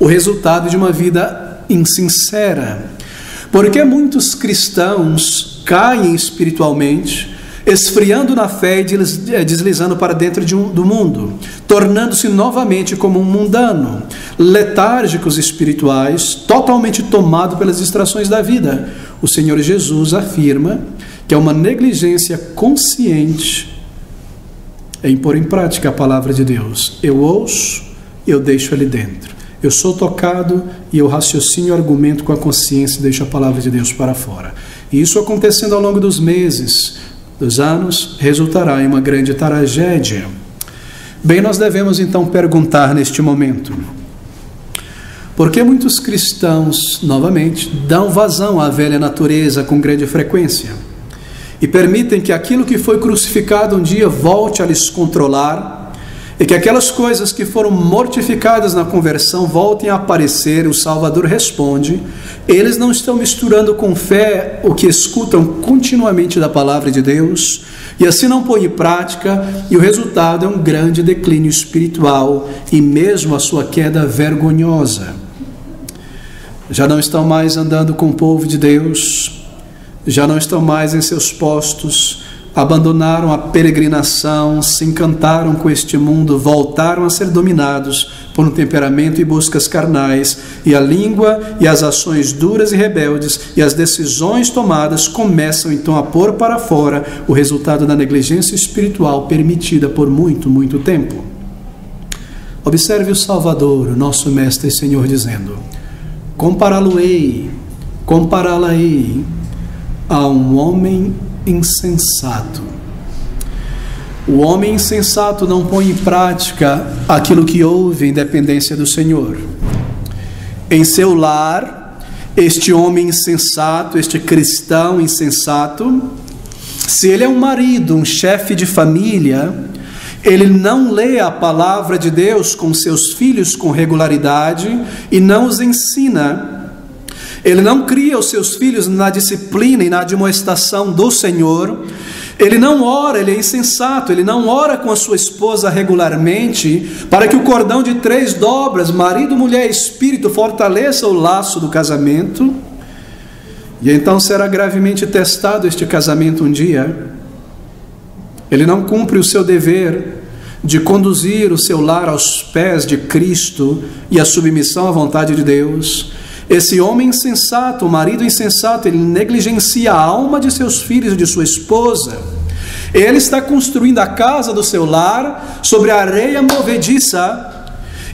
o resultado de uma vida insincera. Porque muitos cristãos caem espiritualmente, esfriando na fé e deslizando para dentro do mundo, tornando-se novamente como um mundano, letárgicos espirituais, totalmente tomado pelas distrações da vida. O Senhor Jesus afirma que é uma negligência consciente em pôr em prática a palavra de Deus. Eu ouço, eu deixo ali dentro. Eu sou tocado e eu raciocínio e argumento com a consciência e deixo a palavra de Deus para fora. E isso acontecendo ao longo dos meses, dos anos, resultará em uma grande tragédia. Bem, nós devemos então perguntar neste momento: por que muitos cristãos, novamente, dão vazão à velha natureza com grande frequência? e permitem que aquilo que foi crucificado um dia volte a lhes controlar, e que aquelas coisas que foram mortificadas na conversão voltem a aparecer. O Salvador responde: eles não estão misturando com fé o que escutam continuamente da palavra de Deus, e assim não põem em prática, e o resultado é um grande declínio espiritual, e mesmo a sua queda vergonhosa. Já não estão mais andando com o povo de Deus, já não estão mais em seus postos, abandonaram a peregrinação, se encantaram com este mundo, voltaram a ser dominados por um temperamento e buscas carnais, e a língua e as ações duras e rebeldes e as decisões tomadas começam então a pôr para fora o resultado da negligência espiritual permitida por muito, muito tempo. Observe o Salvador, o nosso Mestre e Senhor, dizendo: compará-la-ei a um homem insensato. O homem insensato não põe em prática aquilo que ouve em dependência do Senhor. Em seu lar, este homem insensato, este cristão insensato, se ele é um marido, um chefe de família, ele não lê a palavra de Deus com seus filhos com regularidade e não os ensina. Ele não cria os seus filhos na disciplina e na admoestação do Senhor. Ele não ora, ele é insensato, ele não ora com a sua esposa regularmente, para que o cordão de 3 dobras, marido, mulher, espírito, fortaleça o laço do casamento. E então será gravemente testado este casamento um dia. Ele não cumpre o seu dever de conduzir o seu lar aos pés de Cristo e a submissão à vontade de Deus. Esse homem insensato, o marido insensato, ele negligencia a alma de seus filhos e de sua esposa. Ele está construindo a casa do seu lar sobre a areia movediça.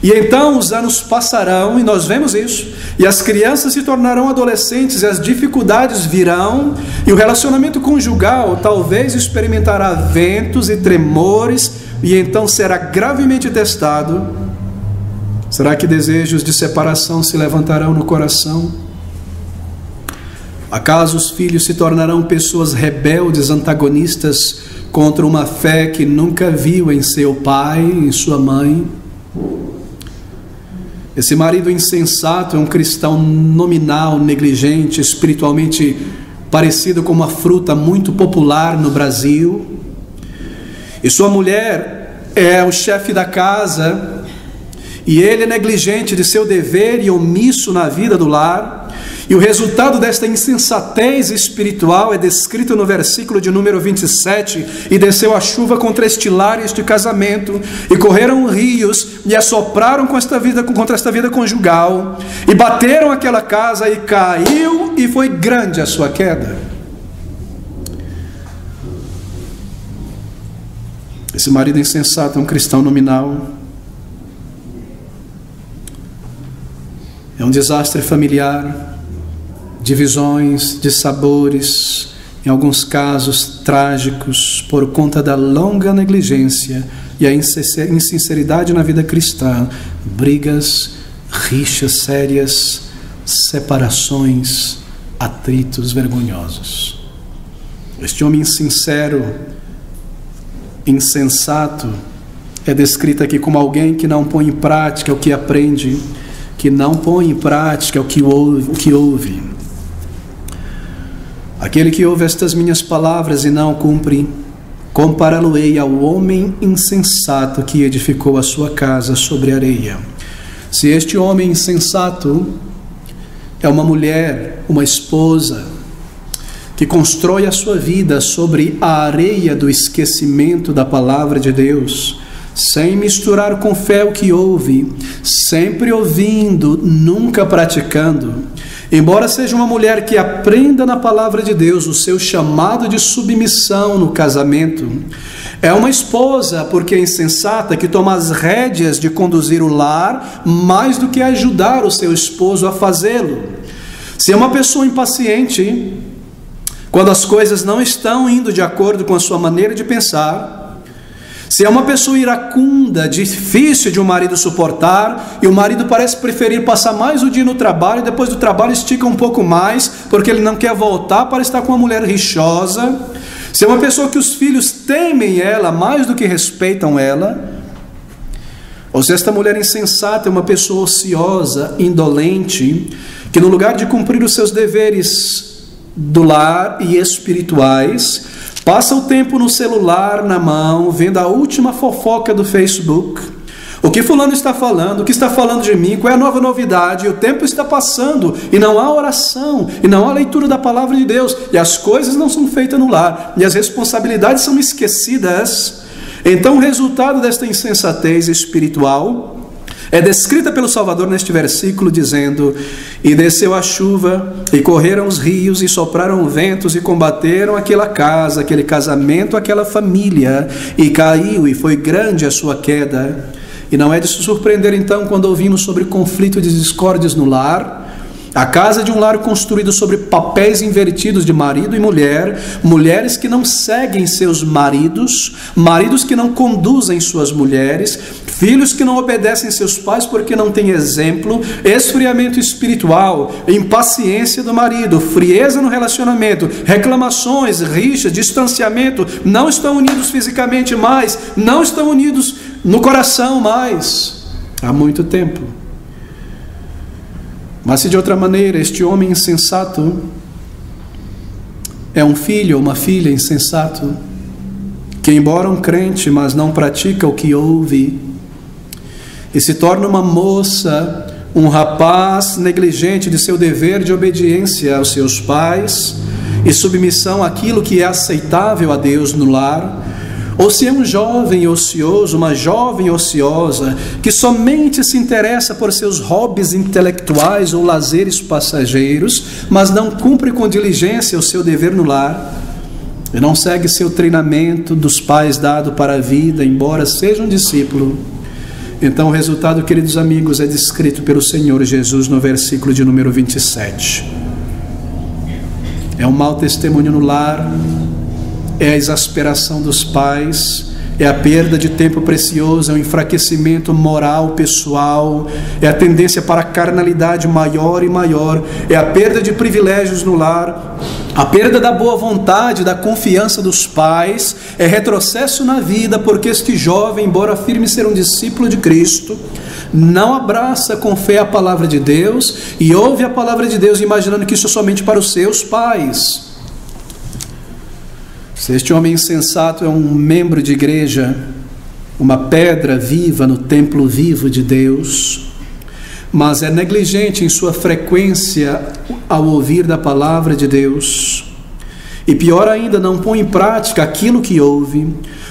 E então os anos passarão, e nós vemos isso, e as crianças se tornarão adolescentes, e as dificuldades virão, e o relacionamento conjugal talvez experimentará ventos e tremores, e então será gravemente testado. Será que desejos de separação se levantarão no coração? Acaso os filhos se tornarão pessoas rebeldes, antagonistas contra uma fé que nunca viu em seu pai, em sua mãe? Esse marido insensato é um cristão nominal, negligente, espiritualmente parecido com uma fruta muito popular no Brasil. E sua mulher é o chefe da casa, e ele é negligente de seu dever e omisso na vida do lar. E o resultado desta insensatez espiritual é descrito no versículo de número 27. E desceu a chuva contra este lar e este casamento, e correram rios, e assopraram contra esta vida conjugal, e bateram aquela casa, e caiu, e foi grande a sua queda. Esse marido insensato é um cristão nominal. É um desastre familiar, divisões, dissabores, em alguns casos trágicos, por conta da longa negligência e a insinceridade na vida cristã, brigas, rixas sérias, separações, atritos vergonhosos. Este homem insincero, insensato, é descrito aqui como alguém que não põe em prática o que aprende, que não põe em prática o que ouve. Aquele que ouve estas minhas palavras e não cumpre, compará-lo-ei ao homem insensato que edificou a sua casa sobre areia. Se este homem insensato é uma mulher, uma esposa, que constrói a sua vida sobre a areia do esquecimento da palavra de Deus, sem misturar com fé o que ouve, sempre ouvindo, nunca praticando, embora seja uma mulher que aprenda na palavra de Deus o seu chamado de submissão no casamento, é uma esposa, porque é insensata, que toma as rédeas de conduzir o lar mais do que ajudar o seu esposo a fazê-lo. Se é uma pessoa impaciente, quando as coisas não estão indo de acordo com a sua maneira de pensar, se é uma pessoa iracunda, difícil de um marido suportar, e o marido parece preferir passar mais o dia no trabalho, e depois do trabalho estica um pouco mais, porque ele não quer voltar para estar com uma mulher rixosa. Se é uma pessoa que os filhos temem ela mais do que respeitam ela, ou se esta mulher insensata é uma pessoa ociosa, indolente, que no lugar de cumprir os seus deveres do lar e espirituais, passa o tempo no celular na mão, vendo a última fofoca do Facebook. O que fulano está falando, o que está falando de mim, qual é a nova novidade, o tempo está passando e não há oração, e não há leitura da palavra de Deus, e as coisas não são feitas no lar, e as responsabilidades são esquecidas. Então o resultado desta insensatez espiritual é descrita pelo Salvador neste versículo, dizendo: e desceu a chuva, e correram os rios, e sopraram ventos, e combateram aquela casa, aquele casamento, aquela família, e caiu, e foi grande a sua queda. E não é de se surpreender então quando ouvimos sobre conflito e discórdias no lar. A casa de um lar construído sobre papéis invertidos de marido e mulher, mulheres que não seguem seus maridos, maridos que não conduzem suas mulheres, filhos que não obedecem seus pais porque não têm exemplo, esfriamento espiritual, impaciência do marido, frieza no relacionamento, reclamações, rixas, distanciamento, não estão unidos fisicamente mais, não estão unidos no coração mais, há muito tempo. Mas se de outra maneira este homem insensato é um filho ou uma filha insensato, que embora um crente, mas não pratica o que ouve, e se torna uma moça, um rapaz negligente de seu dever de obediência aos seus pais e submissão àquilo que é aceitável a Deus no lar, ou se é um jovem ocioso, uma jovem ociosa, que somente se interessa por seus hobbies intelectuais ou lazeres passageiros, mas não cumpre com diligência o seu dever no lar, e não segue seu treinamento dos pais dado para a vida, embora seja um discípulo, então o resultado, queridos amigos, é descrito pelo Senhor Jesus no versículo de número 27. É um mau testemunho no lar, é a exasperação dos pais, é a perda de tempo precioso, é o enfraquecimento moral, pessoal, é a tendência para a carnalidade maior e maior, é a perda de privilégios no lar, a perda da boa vontade, da confiança dos pais, é retrocesso na vida, porque este jovem, embora afirme ser um discípulo de Cristo, não abraça com fé a palavra de Deus e ouve a palavra de Deus imaginando que isso é somente para os seus pais. Se este homem insensato é um membro de igreja, uma pedra viva no templo vivo de Deus, mas é negligente em sua frequência ao ouvir da palavra de Deus, e pior ainda, não põe em prática aquilo que ouve,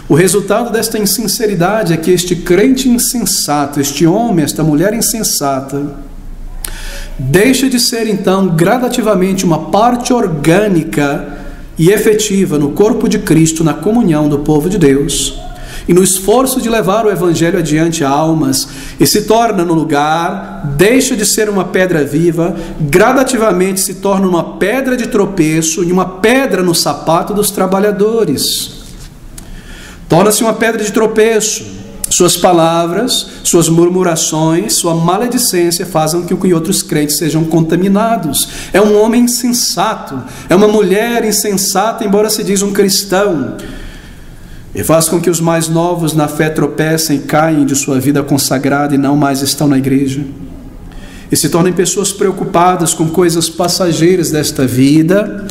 o resultado desta insinceridade é que este crente insensato, este homem, esta mulher insensata, deixa de ser então gradativamente uma parte orgânica e efetiva no corpo de Cristo, na comunhão do povo de Deus, e no esforço de levar o Evangelho adiante a almas, e se torna no lugar, deixa de ser uma pedra viva, gradativamente se torna uma pedra de tropeço e uma pedra no sapato dos trabalhadores. Torna-se uma pedra de tropeço. Suas palavras, suas murmurações, sua maledicência fazem com que outros crentes sejam contaminados. É um homem insensato, é uma mulher insensata, embora se diz um cristão, e faz com que os mais novos na fé tropecem e caem de sua vida consagrada e não mais estão na igreja, e se tornem pessoas preocupadas com coisas passageiras desta vida.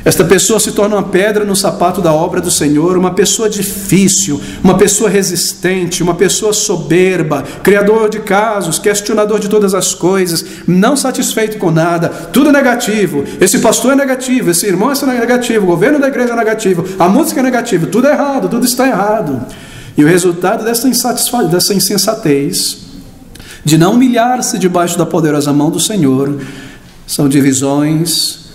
Esta pessoa se torna uma pedra no sapato da obra do Senhor, uma pessoa difícil, uma pessoa resistente, uma pessoa soberba, criador de casos, questionador de todas as coisas, não satisfeito com nada, tudo é negativo, esse pastor é negativo, esse irmão é negativo, o governo da igreja é negativo, a música é negativa, tudo é errado, tudo está errado. E o resultado dessa insensatez, de não humilhar-se debaixo da poderosa mão do Senhor, são divisões,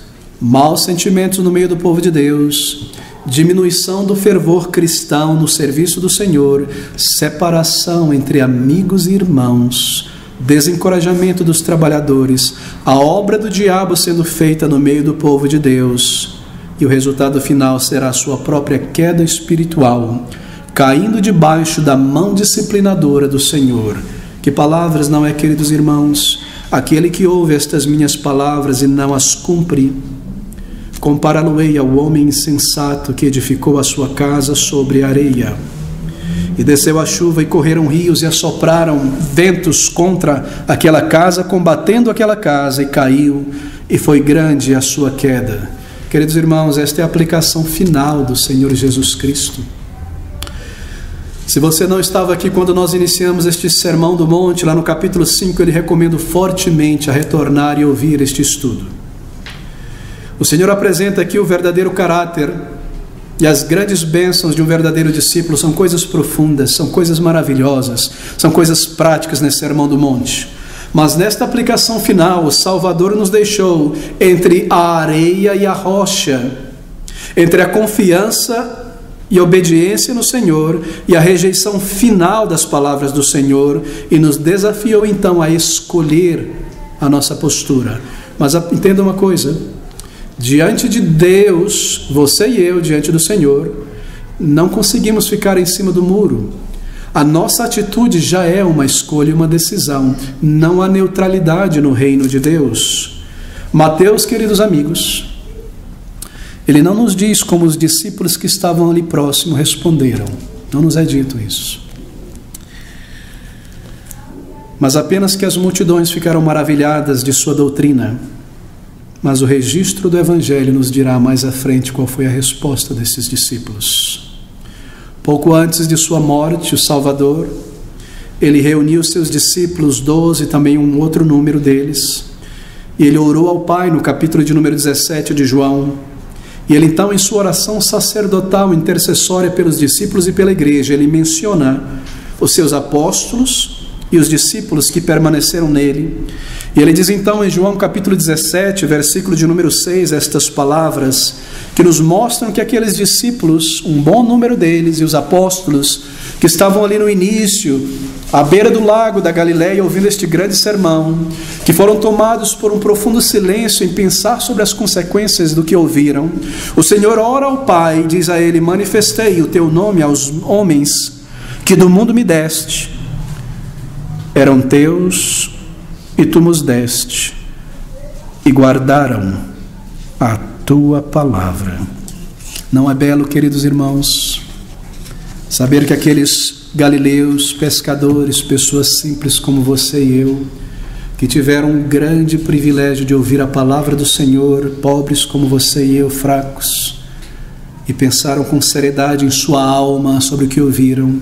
maus sentimentos no meio do povo de Deus, diminuição do fervor cristão no serviço do Senhor, separação entre amigos e irmãos, desencorajamento dos trabalhadores, a obra do diabo sendo feita no meio do povo de Deus, e o resultado final será a sua própria queda espiritual, caindo debaixo da mão disciplinadora do Senhor. Que palavras não é, queridos irmãos? Aquele que ouve estas minhas palavras e não as cumpre, compará-lo-ei ao homem insensato que edificou a sua casa sobre a areia. E desceu a chuva, e correram rios, e assopraram ventos contra aquela casa, combatendo aquela casa, e caiu, e foi grande a sua queda. Queridos irmãos, esta é a aplicação final do Senhor Jesus Cristo. Se você não estava aqui quando nós iniciamos este Sermão do Monte, lá no capítulo 5, eu lhe recomendo fortemente a retornar e ouvir este estudo. O Senhor apresenta aqui o verdadeiro caráter e as grandes bênçãos de um verdadeiro discípulo. São coisas profundas, são coisas maravilhosas, são coisas práticas nesse Sermão do Monte. Mas nesta aplicação final, o Salvador nos deixou entre a areia e a rocha, entre a confiança e obediência no Senhor e a rejeição final das palavras do Senhor, e nos desafiou então a escolher a nossa postura. Mas entenda uma coisa: diante de Deus, você e eu, diante do Senhor, não conseguimos ficar em cima do muro. A nossa atitude já é uma escolha e uma decisão. Não há neutralidade no reino de Deus. Mateus, queridos amigos, ele não nos diz como os discípulos que estavam ali próximo responderam. Não nos é dito isso. Mas apenas que as multidões ficaram maravilhadas de sua doutrina. Mas o registro do Evangelho nos dirá mais à frente qual foi a resposta desses discípulos. Pouco antes de sua morte, o Salvador, ele reuniu seus discípulos, 12, também um outro número deles, e ele orou ao Pai no capítulo de número 17 de João. E ele então, em sua oração sacerdotal, intercessória pelos discípulos e pela igreja, ele menciona os seus apóstolos e os discípulos que permaneceram nele. E ele diz então em João capítulo 17, versículo de número 6, estas palavras que nos mostram que aqueles discípulos, um bom número deles, e os apóstolos que estavam ali no início, à beira do lago da Galileia, ouvindo este grande sermão, que foram tomados por um profundo silêncio em pensar sobre as consequências do que ouviram. O Senhor ora ao Pai e diz a ele: manifestei o teu nome aos homens que do mundo me deste. Eram teus e tu nos deste, e guardaram a tua palavra. Não é belo, queridos irmãos, saber que aqueles galileus, pescadores, pessoas simples como você e eu, que tiveram um grande privilégio de ouvir a palavra do Senhor, pobres como você e eu, fracos, e pensaram com seriedade em sua alma sobre o que ouviram,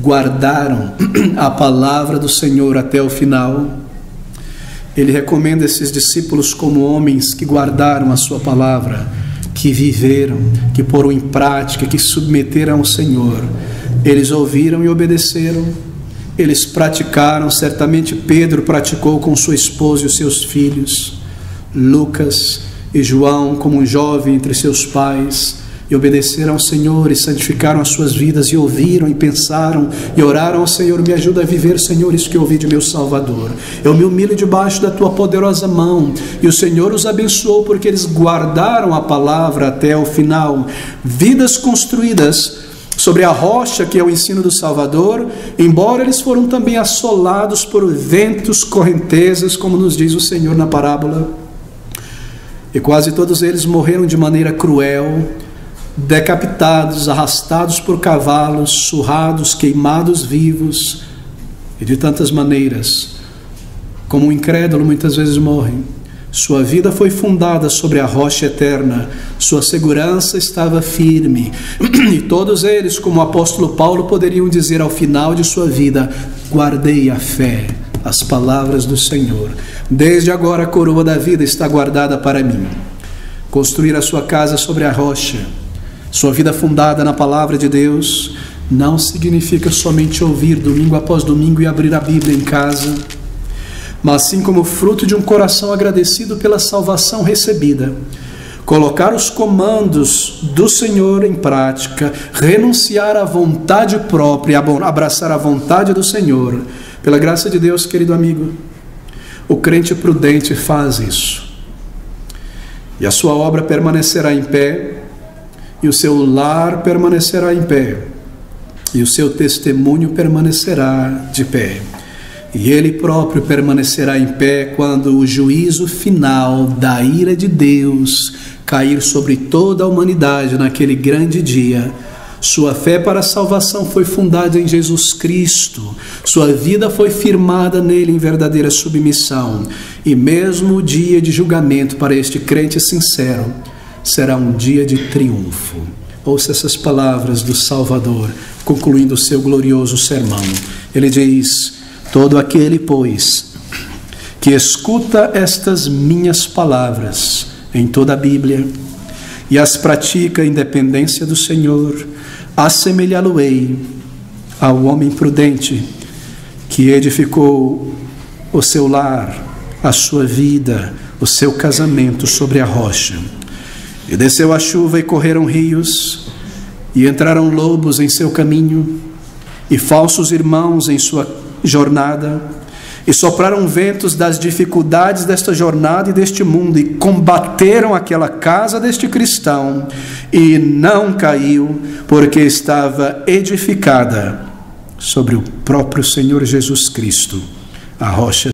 guardaram a palavra do Senhor até o final. Ele recomenda esses discípulos como homens que guardaram a sua palavra, que viveram, que poram em prática, que submeteram ao Senhor. Eles ouviram e obedeceram, eles praticaram. Certamente Pedro praticou com sua esposa e os seus filhos, Lucas e João como um jovem entre seus pais, e obedeceram ao Senhor e santificaram as suas vidas, e ouviram e pensaram e oraram ao Senhor: me ajuda a viver, Senhor, isso que eu ouvi de meu Salvador. Eu me humilho debaixo da tua poderosa mão. E o Senhor os abençoou porque eles guardaram a palavra até o final. Vidas construídas sobre a rocha, que é o ensino do Salvador, embora eles foram também assolados por ventos, correntezas, como nos diz o Senhor na parábola. E quase todos eles morreram de maneira cruel, decapitados, arrastados por cavalos, surrados, queimados vivos, e de tantas maneiras, como um incrédulo muitas vezes morre. Sua vida foi fundada sobre a rocha eterna, sua segurança estava firme, e todos eles, como o apóstolo Paulo, poderiam dizer ao final de sua vida: guardei a fé, as palavras do Senhor. Desde agora a coroa da vida está guardada para mim. Construir a sua casa sobre a rocha, sua vida fundada na palavra de Deus, não significa somente ouvir domingo após domingo e abrir a Bíblia em casa, mas assim como fruto de um coração agradecido pela salvação recebida, colocar os comandos do Senhor em prática, renunciar à vontade própria, abraçar a vontade do Senhor. Pela graça de Deus, querido amigo, o crente prudente faz isso, e a sua obra permanecerá em pé, e o seu lar permanecerá em pé, e o seu testemunho permanecerá de pé. e Ele próprio permanecerá em pé quando o juízo final da ira de Deus cair sobre toda a humanidade naquele grande dia. Sua fé para a salvação foi fundada em Jesus Cristo, sua vida foi firmada nele em verdadeira submissão, e mesmo o dia de julgamento para este crente sincero será um dia de triunfo. Ouça essas palavras do Salvador, concluindo o seu glorioso sermão. Ele diz: todo aquele, pois, que escuta estas minhas palavras em toda a Bíblia e as pratica em dependência do Senhor, assemelhá-lo-ei ao homem prudente que edificou o seu lar, a sua vida, o seu casamento sobre a rocha. E desceu a chuva e correram rios, e entraram lobos em seu caminho, e falsos irmãos em sua jornada, e sopraram ventos das dificuldades desta jornada e deste mundo, e combateram aquela casa deste cristão, e não caiu, porque estava edificada sobre o próprio Senhor Jesus Cristo, a rocha